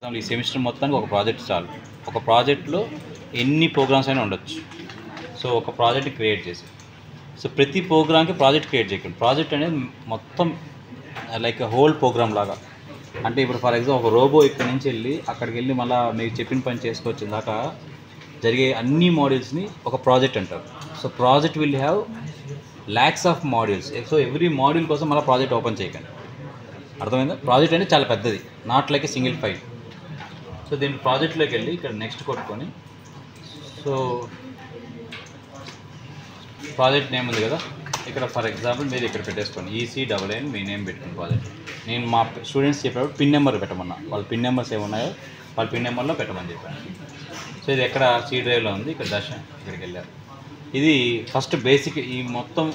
ఈ సెమిస్టర్ మొత్తానికి ఒక ప్రాజెక్ట్ చాలు. ఒక ప్రాజెక్ట్లో ఎన్ని ప్రోగ్రామ్స్ అయినా ఉండొచ్చు. సో ఒక ప్రాజెక్ట్ క్రియేట్ చేసి, సో ప్రతి ప్రోగ్రామ్కి ప్రాజెక్ట్ క్రియేట్ చేయకండి. ప్రాజెక్ట్ అనేది మొత్తం లైక్ హోల్ ప్రోగ్రామ్ లాగా. అంటే ఇప్పుడు ఫర్ ఎగ్జాంపుల్ ఒక రోబో ఇక్కడి నుంచి వెళ్ళి అక్కడికి వెళ్ళి మళ్ళీ మీకు చెప్పిన పని చేసుకోవచ్చు దాకా జరిగే అన్ని మాడ్యూల్స్ని ఒక ప్రాజెక్ట్ అంటారు. So project will have lakhs of modules. So every module కోసం మళ్ళీ ప్రాజెక్ట్ ఓపెన్ చేయకండి. అర్థమైందా? ప్రాజెక్ట్ అనేది చాలా పెద్దది, not like a single file. So దీని ప్రాజెక్ట్లోకి వెళ్ళి ఇక్కడ నెక్స్ట్ కొట్టుకొని, సో ప్రాజెక్ట్ నేమ్ ఉంది కదా ఇక్కడ, ఫర్ ఎగ్జాంపుల్ మీరు ఇక్కడ పెట్టేసుకోండి ECAA మీ నేమ్ పెట్టుకుని ప్రాజెక్ట్. నేను మా స్టూడెంట్స్ చెప్పేటప్పుడు పిన్ నెంబర్ పెట్టమన్నా, వాళ్ళ పిన్ నెంబర్స్ ఏమున్నాయో వాళ్ళ పిన్ నెంబర్లో పెట్టమని చెప్పాను. సో ఇది ఎక్కడ C డ్రైవ్లో ఉంది, ఇక్కడ దర్శన్ ఇక్కడికి వెళ్ళారు. ఇది ఫస్ట్ బేసిక్ ఈ మొత్తం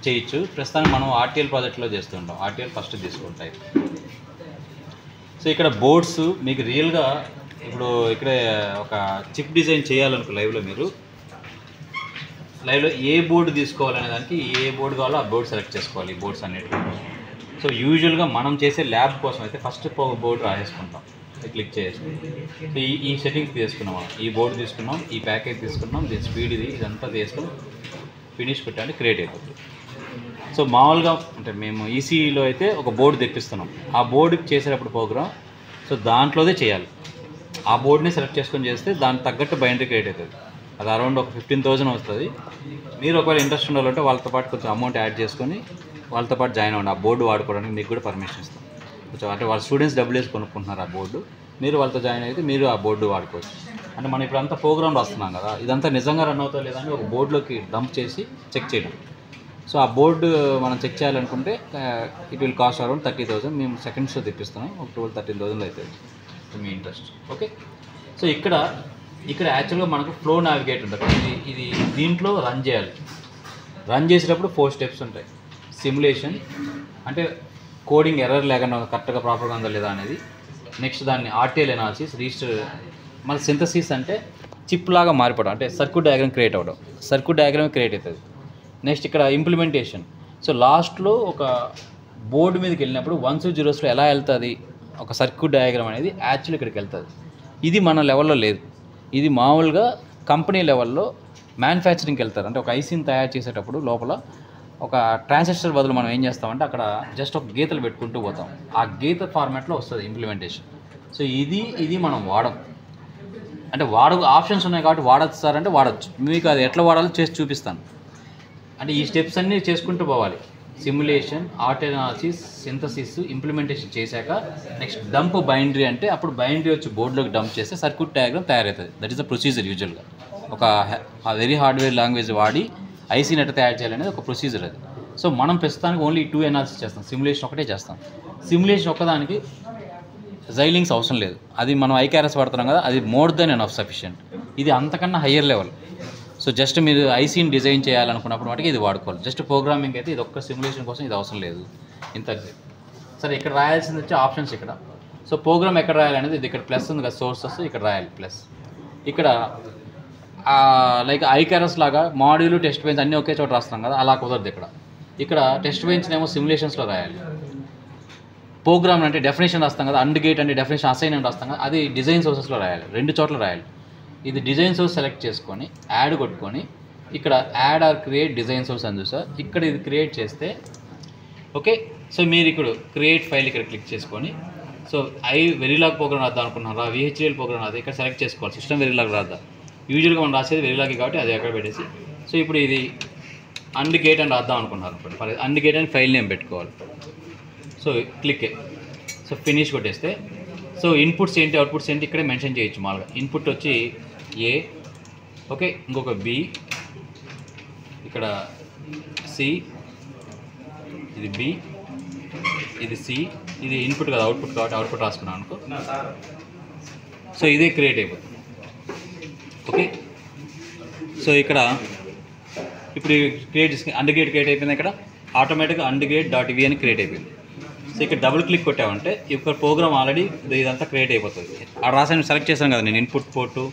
చేయొచ్చు. ప్రస్తుతానికి మనం RTL ప్రాజెక్ట్లో చేస్తుంటాం. RTL ఫస్ట్ తీసుకుంటాయి. సో ఇక్కడ బోర్డ్స్ మీకు రియల్గా ఇప్పుడు ఇక్కడ ఒక చిప్ డిజైన్ చేయాలనుకో లైవ్లో, మీరు లైవ్లో ఏ బోర్డు తీసుకోవాలనే దానికి ఏ బోర్డు కావాలో ఆ బోర్డు సెలెక్ట్ చేసుకోవాలి. ఈ బోర్డ్స్ అన్నిటి. సో యూజువల్గా మనం చేసే ల్యాబ్ కోసం అయితే ఫస్ట్ బోర్డు రాసేసుకుంటాం, క్లిక్ చేసి. సో ఈ సెట్టింగ్స్ తీసుకున్నాం, మనం ఈ బోర్డు తీసుకున్నాం, ఈ ప్యాకేజ్ తీసుకున్నాం, దీని స్పీడ్ ఇది ఇదంతా తీసుకుని ఫినిష్ పెట్టండి, క్రియేట్ అయిపోతుంది. సో మామూలుగా అంటే మేము ఈసీలో అయితే ఒక బోర్డు తెప్పిస్తున్నాం. ఆ బోర్డుకి చేసేటప్పుడు ప్రోగ్రామ్ సో దాంట్లోదే చేయాలి. ఆ బోర్డుని సెలెక్ట్ చేసుకొని చేస్తే దానికి తగ్గట్టు బైనరీ క్రియేట్ అవుతుంది. అది అరౌండ్ ఒక 15,000 వస్తుంది. మీరు ఒకవేళ ఇంట్రెస్ట్ ఉండాలంటే వాళ్ళతో పాటు కొంచెం అమౌంట్ యాడ్ చేసుకొని వాళ్ళతో పాటు జాయిన్ అవ్వండి. ఆ బోర్డు వాడుకోవడానికి మీకు కూడా పర్మిషన్ ఇస్తాం. కొంచెం అంటే వాళ్ళ స్టూడెంట్స్ డబ్బులు వేసి కొనుక్కుంటున్నారు ఆ బోర్డు, మీరు వాళ్ళతో జాయిన్ అయితే మీరు ఆ బోర్డు వాడుకోవచ్చు. అంటే మనం ఇప్పుడు అంతా ప్రోగ్రామ్ రాస్తున్నాం కదా, ఇదంతా నిజంగా రన్ అవుతా లేదా అని ఒక బోర్డులోకి డంప్ చేసి చెక్ చేయడం. సో ఆ బోర్డు మనం చెక్ చేయాలనుకుంటే ఇట్ విల్ కాస్ట్ అరౌండ్ 30,000. మేము సెకండ్స్లో తెప్పిస్తున్నాం, ఒక 12-13,000 అవుతుంది మీ ఇంట్రెస్ట్. ఓకే. సో ఇక్కడ యాక్చువల్గా మనకు ఫ్లో నావిగేట్ ఉంటుంది. ఇది దీంట్లో రన్ చేయాలి. రన్ చేసేటప్పుడు 4 స్టెప్స్ ఉంటాయి. సిమ్యులేషన్ అంటే కోడింగ్ ఎర్రర్ లేకుండా కరెక్ట్గా ప్రాపర్గా ఉందా లేదా అనేది. నెక్స్ట్ దాన్ని RTL అనాలిసిస్, రిజిస్టర్, మళ్ళీ సింథసిస్ అంటే చిప్ లాగా మారిపోవడం, అంటే సర్క్యూట్ డయాగ్రామ్ క్రియేట్ అవ్వడం. సర్క్యూట్ డయాగ్రామ్ క్రియేట్ అవుతుంది. నెక్స్ట్ ఇక్కడ ఇంప్లిమెంటేషన్. సో లాస్ట్లో ఒక బోర్డు మీదకి వెళ్ళినప్పుడు 1s 0sలో ఎలా వెళ్తుంది ఒక సర్క్యూట్ డయాగ్రామ్ అనేది యాక్చువల్ ఇక్కడికి వెళ్తుంది. ఇది మన లెవెల్లో లేదు. ఇది మామూలుగా కంపెనీ లెవెల్లో మ్యానుఫ్యాక్చరింగ్కి వెళ్తారు. అంటే ఒక ఐసీని తయారు చేసేటప్పుడు లోపల ఒక ట్రాన్సిస్టర్ బదులు మనం ఏం చేస్తామంటే అక్కడ జస్ట్ ఒక గీతలు పెట్టుకుంటూ పోతాం. ఆ గీత ఫార్మాట్లో వస్తుంది ఇంప్లిమెంటేషన్. సో ఇది మనం వాడం. అంటే ఆప్షన్స్ ఉన్నాయి కాబట్టి వాడచ్చు సార్ అంటే వాడచ్చు. మీకు అది ఎట్లా వాడాలో చేసి చూపిస్తాను. అంటే ఈ స్టెప్స్ అన్నీ చేసుకుంటూ పోవాలి. Simulation, RTL analysis, synthesis, implementation చేశాక నెక్స్ట్ డంప్ బైనరీ. అంటే అప్పుడు బైనరీ వచ్చి బోర్డులోకి డంప్ చేస్తే సర్క్యూట్ డయాగ్రామ్ తయారవుతుంది. That is the procedure. యూజువల్గా ఒక వెరీ హార్డ్వేర్ లాంగ్వేజ్ వాడి ఐసీని ఎట్లా తయారు చేయాలనేది ఒక ప్రొసీజర్ అది. సో మనం ప్రస్తుతానికి ఓన్లీ 2 అనాలిసిస్ చేస్తాం. సిమ్యులేషన్ ఒకటే చేస్తాం. సిమ్యులేషన్ ఒక్కదానికి జైలింగ్స్ అవసరం లేదు. అది మనం IKRS వాడుతున్నాం కదా, అది మోర్ దెన్ ఎనఫ్ సఫిషియంట్. ఇది అంతకన్నా హయ్యర్ లెవెల్. సో జస్ట్ మీరు ఐసీని డిజైన్ చేయాలనుకున్నప్పుడు మటుకు ఇది వాడుకోవాలి. జస్ట్ ప్రోగ్రామింగ్ అయితే ఇది ఒక్క సిమ్యులేషన్ కోసం ఇది అవసరం లేదు. ఇంత సరే. ఇక్కడ రాయాల్సింది వచ్చి ఆప్షన్స్ ఇక్కడ. సో ప్రోగ్రామ్ ఎక్కడ రాయాలనేది ఇది ఇక్కడ ప్లస్ ఉంది కదా, సోర్సెస్ ఇక్కడ రాయాలి ప్లస్. ఇక్కడ లైక్ IKRS లాగా మాడ్యూల్, టెస్ట్ బెంచ్ అన్నీ ఒకే చోట రాస్తున్నాం కదా, అలా కుదరదు. ఇక్కడ టెస్ట్ బెంచ్నేమో సిమ్యులేషన్స్లో రాయాలి. ప్రోగ్రామ్ అంటే డెఫినేషన్ రాస్తాం కదా, అండ్ గేట్ అంటే డెఫినేషన్ అసైన్ అని రాస్తాం కదా, అది డిజైన్ సోర్సెస్లో రాయాలి. 2 చోట్ల రాయాలి. ఇది డిజైన్ సోర్స్ సెలెక్ట్ చేసుకొని యాడ్ కొట్టుకొని ఇక్కడ add are create design source అని చూసా, ఇక్కడ ఇది క్రియేట్ చేస్తే ఓకే. సో మీరు ఇక్కడ క్రియేట్ ఫైల్ ఇక్కడ క్లిక్ చేసుకొని, సో వెరిలాగ్ ప్రోగ్రామ్ రాద్దాం అనుకున్నారా, VHDL ప్రోగ్రామ్ రాదా, ఇక్కడ సెలెక్ట్ చేసుకోవాలి. సిస్టమ్ వెరిలాగ్ రాద్దా, యూజువల్గా మనం రాసేది వెరిలాగ్ కాబట్టి అది అక్కడ పెట్టేసి, సో ఇప్పుడు ఇది అండ్ గేట్ అని రాద్దాం అనుకున్నారు. అండ్ గేట్ అని ఫైల్ నేమ్ పెట్టుకోవాలి. So click. సో ఫినిష్ కొట్టేస్తే సో ఇన్పుట్స్ ఏంటి అవుట్పుట్స్ ఏంటి ఇక్కడే మెన్షన్ చేయొచ్చు. మామూలుగా ఇన్పుట్ వచ్చి A, ఓకే, ఇంకొక B, ఇక్కడ C, ఇది B, ఇది C, ఇది ఇన్పుట్ కదా అవుట్పుట్ కాబట్టి అవుట్పుట్ రాసుకున్నాను అనుకో. సో ఇదే క్రియేట్ అయిపోతుంది. ఓకే. సో ఇక్కడ ఇప్పుడు క్రియేట్ చేసుకుని అండ్ గేట్ క్రియేట్ అయిపోయింది. ఇక్కడ ఆటోమేటిక్గా అండ్ గేట్ .v అని క్రియేట్ అయిపోయింది. సో ఇక్కడ డబుల్ క్లిక్ కొట్టామంటే ఇక్కడ ప్రోగ్రామ్ ఆల్రెడీ ఇదంతా క్రియేట్ అయిపోతుంది. ఆ రాసాను సెలెక్ట్ చేశాను కదా నేను, input port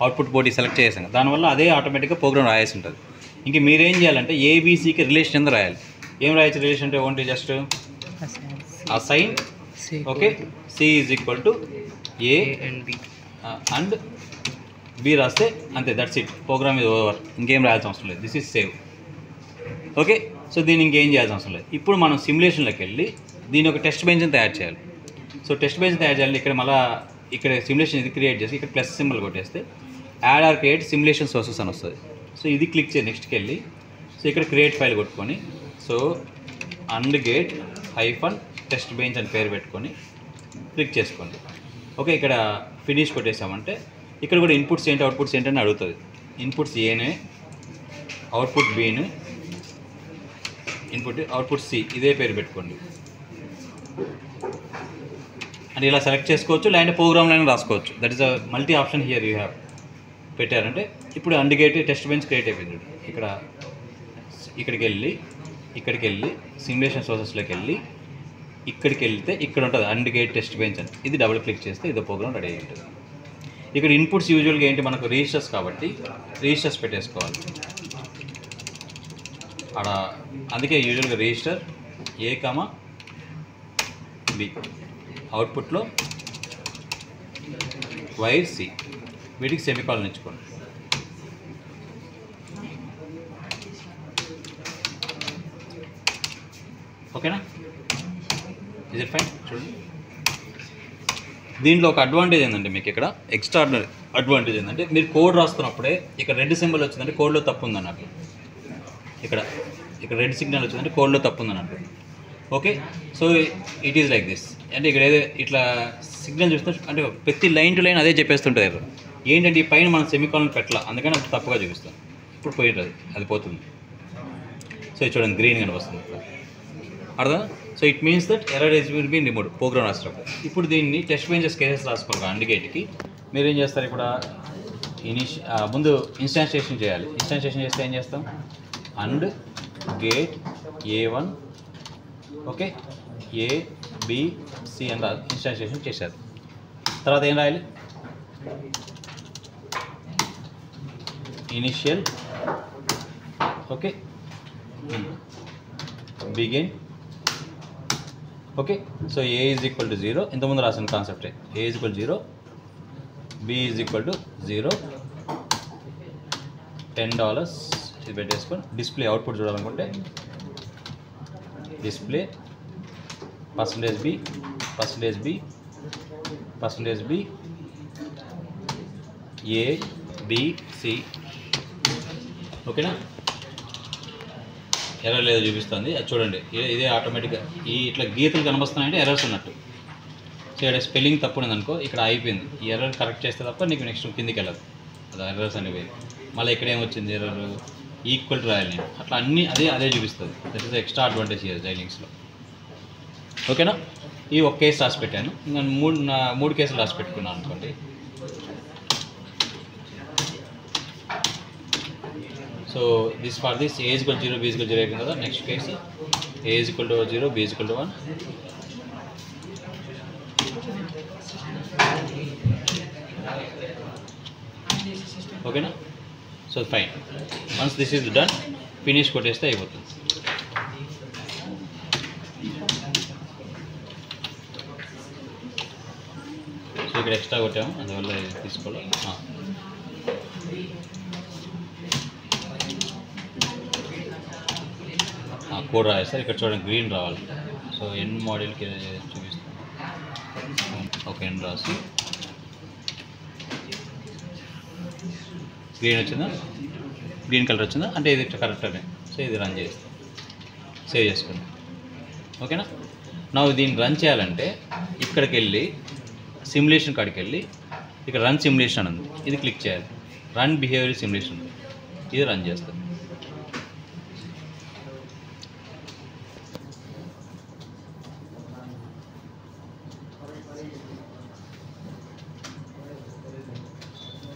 output port select చేశాను. దానివల్ల అదే ఆటోమేటిక్గా ప్రోగ్రామ్ రాయాల్సి ఉంటుంది. ఇంక మీరేం చేయాలంటే ABCకి రిలేషన్ ఎంత రాయాలి. ఏం రాయచ్చు రిలేషన్ అంటే only just assign, okay, C is equal to A and B రాస్తే అంతే, దట్స్ ఇట్, ప్రోగ్రామ్ ఇది ఓవర్, ఇంకేం రాయాల్సిన అవసరం లేదు. This is save. Okay, so దీన్ని ఇంకేం చేయాల్సిన అవసరం లేదు. ఇప్పుడు మనం సిమ్యులేషన్లోకి వెళ్ళి దీని ఒక టెస్ట్ బెంచ్ని తయారు చేయాలి. సో టెస్ట్ బెంచ్ తయారు చేయాలి. ఇక్కడ మళ్ళీ ఇక్కడ సిమ్యులేషన్ ఇది క్రియేట్ చేసి ఇక్కడ ప్లస్ సింబల్ కొట్టేస్తే add are create simulation sources అని వస్తుంది. సో ఇది క్లిక్ చేసి నెక్స్ట్కి వెళ్ళి సో ఇక్కడ క్రియేట్ ఫైల్ కొట్టుకొని so and gate hyphen test bench అని పేరు పెట్టుకొని క్లిక్ చేసుకోండి. ఓకే, ఇక్కడ ఫినిష్ కొట్టేసామంటే ఇక్కడ కూడా ఇన్పుట్స్ ఏంటి అవుట్పుట్స్ ఏంటని అడుగుతుంది. ఇన్పుట్స్ ఏనే, అవుట్పుట్ బీని, ఇన్పుట్ అవుట్పుట్ సి, ఇదే పేరు పెట్టుకోండి. అంటే ఇలా సెలెక్ట్ చేసుకోవచ్చు, లేదంటే ప్రోగ్రామ్లో రాసుకోవచ్చు. That is a multi option here you have పెట్టారంటే. ఇప్పుడు అండిగేట్ టెస్ట్ బెంచ్ క్రియేట్ అయిపోయింది. ఇక్కడికి వెళ్ళి సిమ్యులేషన్ సోర్సెస్లోకి వెళ్ళి ఇక్కడికి వెళ్తే ఇక్కడ ఉంటుంది అండిగేట్ టెస్ట్ బెంచ్ అని. ఇది డబుల్ క్లిక్ చేస్తే ఇదో ప్రోగ్రామ్ రెడీ అయ్యి ఉంటుంది. ఇక్కడ ఇన్పుట్స్ యూజువల్గా ఏంటి, మనకు రిజిస్టర్స్ కాబట్టి రిజిస్టర్స్ పెట్టేసుకోవాలి అక్కడ. అందుకే యూజువల్గా రిజిస్టర్ ఏ కామా బి, అవుట్పుట్లో వైర్ సి, వీటికి సెమికాలన్ ఇచ్చుకోండి. ఓకేనా, ఇజ్ ఇట్ ఫైన్? చూడండి, దీంట్లో ఒక అడ్వాంటేజ్ ఏంటంటే మీకు ఇక్కడ ఎక్స్ట్రాడినరీ అడ్వాంటేజ్ ఏంటంటే మీరు కోడ్ రాస్తున్నప్పుడే ఇక్కడ రెడ్ సింబల్ వచ్చిందంటే కోడ్లో తప్పు ఉందన్నట్టు. ఇక్కడ రెడ్ సిగ్నల్ వచ్చిందంటే కోడ్లో తప్పు ఉందన్నట్టు. Okay, so it is like this. అంటే ఇక్కడ ఏదో ఇట్లా సిగ్నల్ చూస్తే అంటే ప్రతి లైన్ టు లైన్ అదే చెప్పేస్తుంటుంది. ఎర్రర్ ఏంటంటే ఈ పైన మనం సెమికాలన్ పెట్టాల, అందుకని అది తప్పుగా చూపిస్తాం. ఇప్పుడు పోయేది అది పోతుంది. సో ఇది చూడండి గ్రీన్ కనిపిస్తుంది ఇక్కడ, అర్థం? So it means that error is will be removed program రాసినప్పుడు. ఇప్పుడు దీన్ని టెస్ట్ బెంచెస్ కేసెస్ రాసుకోవాలి. అండిగేట్కి మీరు ఏం చేస్తారు, ఇక్కడ ముందు ఇన్స్టాన్షియేషన్ చేయాలి. ఇన్స్టాన్షియేషన్ చేస్తే ఏం చేస్తాం, and gate A1 okay ABC అని ఇన్స్టాన్షియేషన్ చేశారు. తర్వాత ఏం రాయాలి, initial okay begin okay. So A is equal to 0, ఇంతకుముందు రాసిన కాన్సెప్టే. A is equal 0, B is equal to 0, $10 ఇది పెట్టేసుకొని డిస్ప్లే అవుట్పుట్ చూడాలనుకుంటే డిస్ప్లే %B ABC ఓకేనా. ఎర్రర్ లేదో చూపిస్తుంది అది చూడండి. ఇదే ఆటోమేటిక్గా ఇట్లా గీతలు కనిపిస్తున్నాయంటే ఎర్రర్స్ ఉన్నట్టు. సో ఇక్కడ స్పెల్లింగ్ తప్పు ఉందనుకో, ఇక్కడ అయిపోయింది. ఈ ఎర్రర్ కరెక్ట్ చేస్తే తప్ప నీకు నెక్స్ట్ కిందికి వెళ్ళదు. అది ఎర్రర్స్ అనేవి. మళ్ళీ ఇక్కడ ఏమొచ్చింది ఎర్రర్, ఈక్వల్ టు రాయాలి నేను, అట్లా అన్నీ అదే చూపిస్తుంది. That is extra advantage here జైలింగ్స్లో. ఓకేనా, ఈ ఒక కేసు రాసి పెట్టాను. ఇంకా మూడు కేసులు రాసి పెట్టుకున్నాను అనుకోండి. So this for this A is equal 0, B is equal 0 అయిపోయింది కదా. Next case A is equal to 0, B is equal to 1. ఓకేనా, so fine. Once this is done, finish కొట్టేస్తే అయిపోతుంది. సో ఇక్కడ ఎక్స్ట్రా కొట్టాము, అందువల్ల తీసుకోవాలి. కోడ్ రాస్తారు. ఇక్కడ చూడండి గ్రీన్ రావాలి. సో ఎన్ మోడల్కి చూపిస్తాను. ఒక ఎన్ రాసి గ్రీన్ వచ్చిందా, గ్రీన్ కలర్ వచ్చిందా అంటే ఇది కరెక్ట్గానే. సో ఇది రన్ చేస్తాం, సేవ్ చేసుకోండి. ఓకేనా, నా దీన్ని రన్ చేయాలంటే ఇక్కడికి వెళ్ళి సిమ్యులేషన్ కాడికి వెళ్ళి ఇక్కడ రన్ సిమ్యులేషన్ ఉంది, ఇది క్లిక్ చేయాలి. రన్ బిహేవియర్ సిమ్యులేషన్ ఇది రన్ చేస్తాం.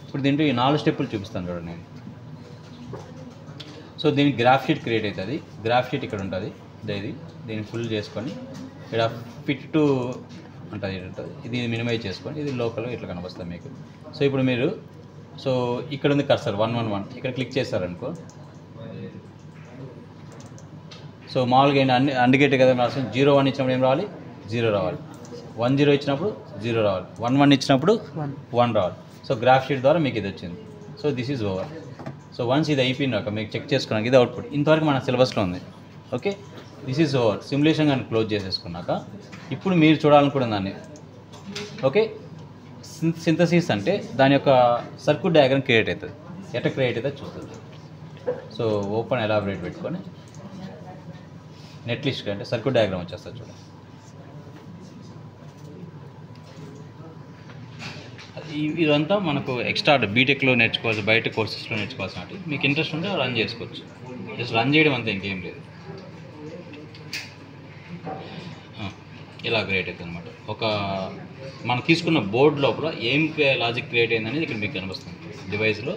ఇప్పుడు దీంట్లో ఈ 4 స్టెప్పులు చూపిస్తాను చూడండి నేను. సో దీనికి గ్రాఫ్ షీట్ క్రియేట్ అవుతుంది. గ్రాఫ్ షీట్ ఇక్కడ ఉంటుంది. దీన్ని ఫుల్ చేసుకొని ఇక్కడ ఫిట్ టు ఉంటుంది. ఇది మినిమైజ్ చేసుకొని ఇది లోకల్ ఇట్లా కనిపిస్తుంది మీకు. సో ఇప్పుడు మీరు ఇక్కడ ఉంది కర్సర్ 111 ఇక్కడ క్లిక్ చేస్తారనుకో. సో మామూలుగా ఏంటి అండికేట్ కదా రాస్తుంది. 01 ఇచ్చినప్పుడు ఏం రావాలి, 0 రావాలి. 10 ఇచ్చినప్పుడు 0 రావాలి, 1 1 ఇచ్చినప్పుడు 1 రావాలి. సో గ్రాఫ్ షీట్ ద్వారా మీకు ఇది వచ్చింది. So this is over. So once ఇది అయిపోయినాక మీకు చెక్ చేసుకోవడానికి ఇది అవుట్పుట్. ఇంతవరకు మన సిలబస్లో ఉంది. Okay, this is over. Simulation కానీ క్లోజ్ చేసేసుకున్నాక ఇప్పుడు మీరు చూడాలనుకున్న దాన్ని, ఓకే, సింథసిస్ అంటే దాని యొక్క సర్క్యూట్ డయాగ్రామ్ క్రియేట్ అవుతుంది. ఎట్లా క్రియేట్ అవుతుంది చూస్తుంది. సో ఓపెన్ ఎలాబరేట్ పెట్టుకొని నెట్ లిస్ట్ అంటే సర్క్యూట్ డయాగ్రామ్ వచ్చేస్తుంది చూడండి. ఇదంతా మనకు ఎక్స్ట్రా బీటెక్లో నేర్చుకోవచ్చు, బయట కోర్సెస్లో నేర్చుకోవాల్సిన మీకు ఇంట్రెస్ట్ ఉంటే రన్ చేసుకోవచ్చు. జస్ట్ రన్ చేయడం అంతా ఇంకేం లేదు. ఇలా క్రియేట్ అవుతుంది అనమాట. ఒక మనం తీసుకున్న బోర్డు లోపల ఏం లాజిక్ క్రియేట్ అయిందనేది ఇక్కడ మీకు కనిపిస్తుంది డివైస్లో.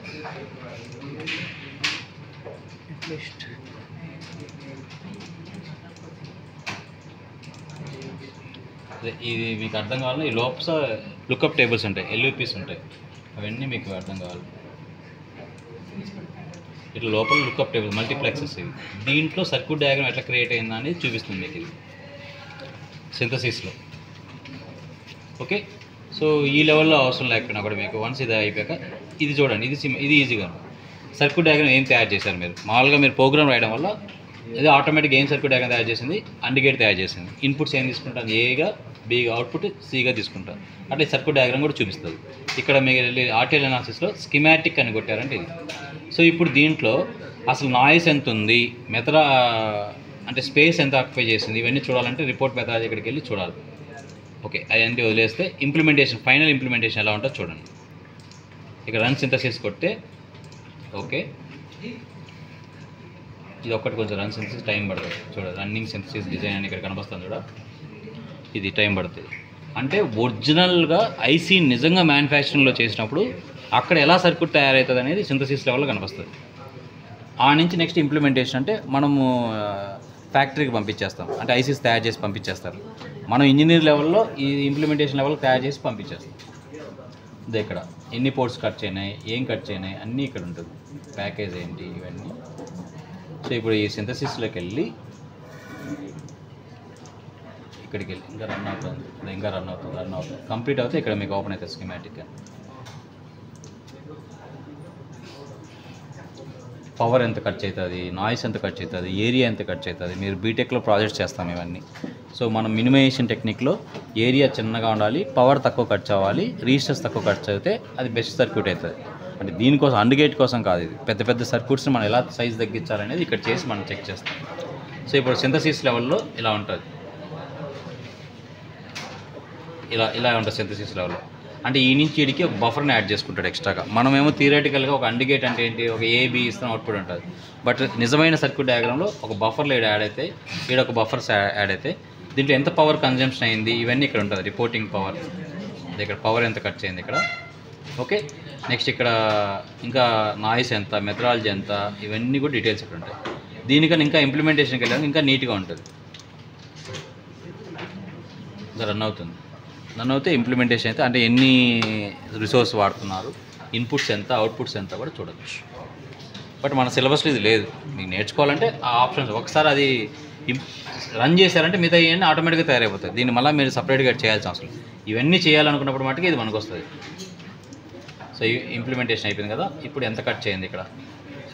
ఇది మీకు అర్థం కావాలంటే ఈ లోపల లుకప్ టేబుల్స్ ఉంటాయి, ఎల్యూపీస్ ఉంటాయి, అవన్నీ మీకు అర్థం కావాలి. ఇట్లా లోపల లుకప్ టేబుల్ మల్టీప్లెక్సెస్ ఇవి. దీంట్లో సర్క్యూట్ డయాగ్రామ్ ఎట్లా క్రియేట్ అయిందా అనేది చూపిస్తుంది మీకు ఇది సింథసిస్లో. ఓకే, సో ఈ లెవెల్లో అవసరం లేకపోయినా కూడా మీకు వన్స్ ఇది అయిపోయాక ఇది చూడండి, ఇది ఈజీగా సర్క్యూట్ డయాగ్రామ్ ఏం తయారు చేశారు మీరు. మామూలుగా మీరు ప్రోగ్రామ్ రాయడం వల్ల ఇది ఆటోమేటిక్గా ఏం సర్క్యూట్ డయాగ్రామ్ తయారు చేసింది, అండ్ గేట్ తయారు చేసింది. ఇన్పుట్స్ ఏం తీసుకుంటాను, ఏగా బీగా, అవుట్పుట్ సిగా తీసుకుంటాను. అట్లా సర్క్యూట్ డయాగ్రామ్ కూడా చూపిస్తుంది. ఇక్కడ మీరు ఆర్టీఎల్ అనాలిసిస్లో స్కిమాటిక్ అని కొట్టారంటే ఇది. సో ఇప్పుడు దీంట్లో అసలు నాయిస్ ఎంత ఉంది, అంటే స్పేస్ ఎంత ఆక్యుపై చేసింది, ఇవన్నీ చూడాలంటే రిపోర్ట్ మెథడాలజీ ఇక్కడికి వెళ్ళి చూడాలి. ఓకే, అవన్నీ వదిలేస్తే ఇంప్లిమెంటేషన్, ఫైనల్ ఇంప్లిమెంటేషన్ ఎలా ఉంటుందో చూడండి. ఇక్కడ రన్ సింథసిస్ కొట్టే ఓకే, ఇది ఒక్కటి కొంచెం రన్ సింథసిస్ టైం పడుతుంది చూడండి. రన్నింగ్ సింథసిస్ డిజైన్ అని ఇక్కడ కనిపిస్తుంది చూడ, ఇది టైం పడుతుంది. అంటే ఒరిజినల్గా ఐసీ నిజంగా మ్యానుఫ్యాక్చరింగ్లో చేసినప్పుడు అక్కడ ఎలా సర్క్యూట్ తయారవుతుంది అనేది సింథసిస్ లెవెల్లో కనిపిస్తుంది. ఆ నుంచి నెక్స్ట్ ఇంప్లిమెంటేషన్ అంటే మనము ఫ్యాక్టరీకి పంపించేస్తాం, అంటే ఐసీస్ తయారు చేసి పంపించేస్తారు. మనం ఇంజనీర్ లెవెల్లో ఈ ఇంప్లిమెంటేషన్ లెవెల్ తయారు చేసి పంపించేస్తాం. ఇది ఇక్కడ ఎన్ని పోర్ట్స్ కట్ చేయనాయి, ఏం కట్ చేయనాయి అన్నీ ఇక్కడ ఉంటుంది, ప్యాకేజ్ ఏంటి ఇవన్నీ. సో ఇప్పుడు ఈ సింథసిస్లోకి వెళ్ళి ఇక్కడికి వెళ్ళి ఇంకా రన్ అవుతుంది కంప్లీట్ అవుతుంది. ఇక్కడ మీకు ఓపెన్ అవుతుంది స్కీమాటిక్. పవర్ ఎంత ఖర్చు అవుతుంది, నాయిస్ ఎంత ఖర్చు అవుతుంది, ఏరియా ఎంత ఖర్చు అవుతుంది. మీరు బీటెక్లో ప్రాజెక్ట్స్ చేస్తాం ఇవన్నీ. సో మనం మినిమైజేషన్ టెక్నిక్లో ఏరియా చిన్నగా ఉండాలి, పవర్ తక్కువ ఖర్చు అవ్వాలి, రిజిస్టర్స్ తక్కువ ఖర్చు అయితే అది బెస్ట్ సర్క్యూట్ అవుతుంది. అంటే దీనికోసం అండ్ గేట్ కోసం కాదు, ఇది పెద్ద పెద్ద సర్క్యూట్స్ని మనం ఎలా సైజ్ తగ్గించాలనేది ఇక్కడ చేసి మనం చెక్ చేస్తాం. సో ఇప్పుడు సింథసిస్ లెవెల్లో ఇలా ఉంటుంది, ఇలా ఉంటుంది సింథసిస్ లెవెల్లో. అంటే ఈ నుంచి వీడికి ఒక బఫర్ని యాడ్ చేసుకుంటాడు ఎక్స్ట్రాగా. మనమేమో థియరిటికల్గా ఒక అండ్ గేట్ అంటే ఏంటి, ఒక ఏబి ఇస్తాం అవుట్పుట్ ఉంటుంది. బట్ నిజమైన సర్క్యూట్ డయాగ్రామ్లో ఒక బఫర్లో యాడ్ అయితే, ఇక్కడ ఒక బఫర్స్ యాడ్ అయితే దీంట్లో ఎంత పవర్ కన్జంప్షన్ అయింది ఇవన్నీ ఇక్కడ ఉంటుంది. రిపోర్టింగ్ పవర్, ఇక్కడ పవర్ ఎంత ఖర్చు అయింది ఇక్కడ. ఓకే, నెక్స్ట్ ఇక్కడ ఇంకా నాయిస్ ఎంత, మెథడాలజీ ఎంత, ఇవన్నీ కూడా డీటెయిల్స్ ఇక్కడ ఉంటాయి. దీనికన్నా ఇంకా ఇంప్లిమెంటేషన్కి వెళ్ళడానికి ఇంకా నీట్గా ఉంటుంది. రన్ అవుతే ఇంప్లిమెంటేషన్ అయితే అంటే ఎన్ని రిసోర్స్ వాడుతున్నారు, ఇన్పుట్స్ ఎంత, అవుట్పుట్స్ ఎంత కూడా చూడవచ్చు. బట్ మన సిలబస్లో ఇది లేదు. మీకు నేర్చుకోవాలంటే ఆ ఆప్షన్స్ ఒకసారి అది రన్ చేశారంటే మిగతా ఇవన్నీ ఆటోమేటిక్గా తయారైపోతాయి. దీన్ని మళ్ళీ మీరు సపరేట్గా చేయాల్సిన అవసరం. ఇవన్నీ చేయాలనుకున్నప్పుడు మటుకు ఇది మనకు వస్తుంది. సో ఇంప్లిమెంటేషన్ అయిపోయింది కదా, ఇప్పుడు ఎంత కట్ చేయండి ఇక్కడ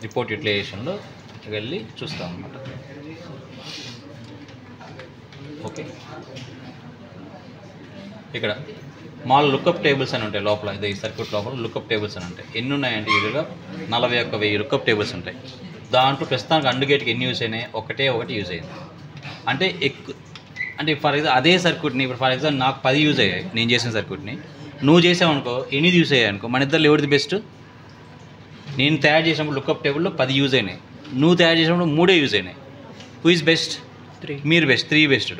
రిపోర్ట్ యూటిలైజేషన్లో వెళ్ళి చూస్తాం అన్నమాట. ఓకే, ఇక్కడ మాల్ లుకప్ టేబుల్స్ అని ఉంటాయి లోపల. ఇది సర్క్యూట్ లోపల లుకప్ టేబుల్స్ అని ఉంటాయి. ఎన్ని ఉన్నాయంటే ఈజీగా 41,000 లుకప్ టేబుల్స్ ఉంటాయి. దాంట్లో ప్రస్తుతానికి అండ్ గేట్కి ఎన్ని యూజ్ అయినాయి, ఒకటి యూజ్ అయింది. అంటే అంటే ఫర్ ఎగ్జాంపుల్ అదే సర్క్యూట్ని ఇప్పుడు ఫర్ ఎగ్జాంపుల్ నాకు 10 యూజ్ అయ్యాయి, నేను చేసిన సర్క్యూట్ని. నువ్వు చేసావనుకో 8 యూజ్ అయ్యాయి అనుకో, మన ఇద్దరు ఎవరిది బెస్ట్? నేను తయారు చేసినప్పుడు లుకప్ టేబుల్లో 10 యూజ్ అయినాయి, నువ్వు తయారు చేసినప్పుడు 3 యూజ్ అయినాయి. Who is best? మీరు బెస్ట్, 3 బెస్ట్.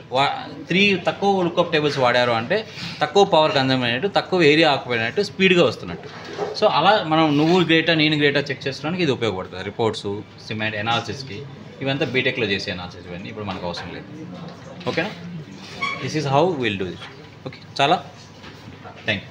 3 తక్కువ లుకప్ టేబుల్స్ వాడారు అంటే తక్కువ పవర్ కన్జ్యూమ్ అయినట్టు, తక్కువ ఏరియా ఆక్యుపై అయినట్టు, స్పీడ్గా వస్తున్నట్టు. సో అలా మనం నువ్వు గ్రేటా నేను గ్రేటా చెక్ చేసుకోవడానికి ఇది ఉపయోగపడుతుంది. రిపోర్ట్స్, సిమెంట్ ఎనాలిసిస్కి ఇవంతా బీటెక్లో చేసే అనాలిసిస్ ఇవన్నీ ఇప్పుడు మనకు అవసరం లేదు. ఓకేనా? This is how will do this. Okay, చాలా థ్యాంక్ యూ.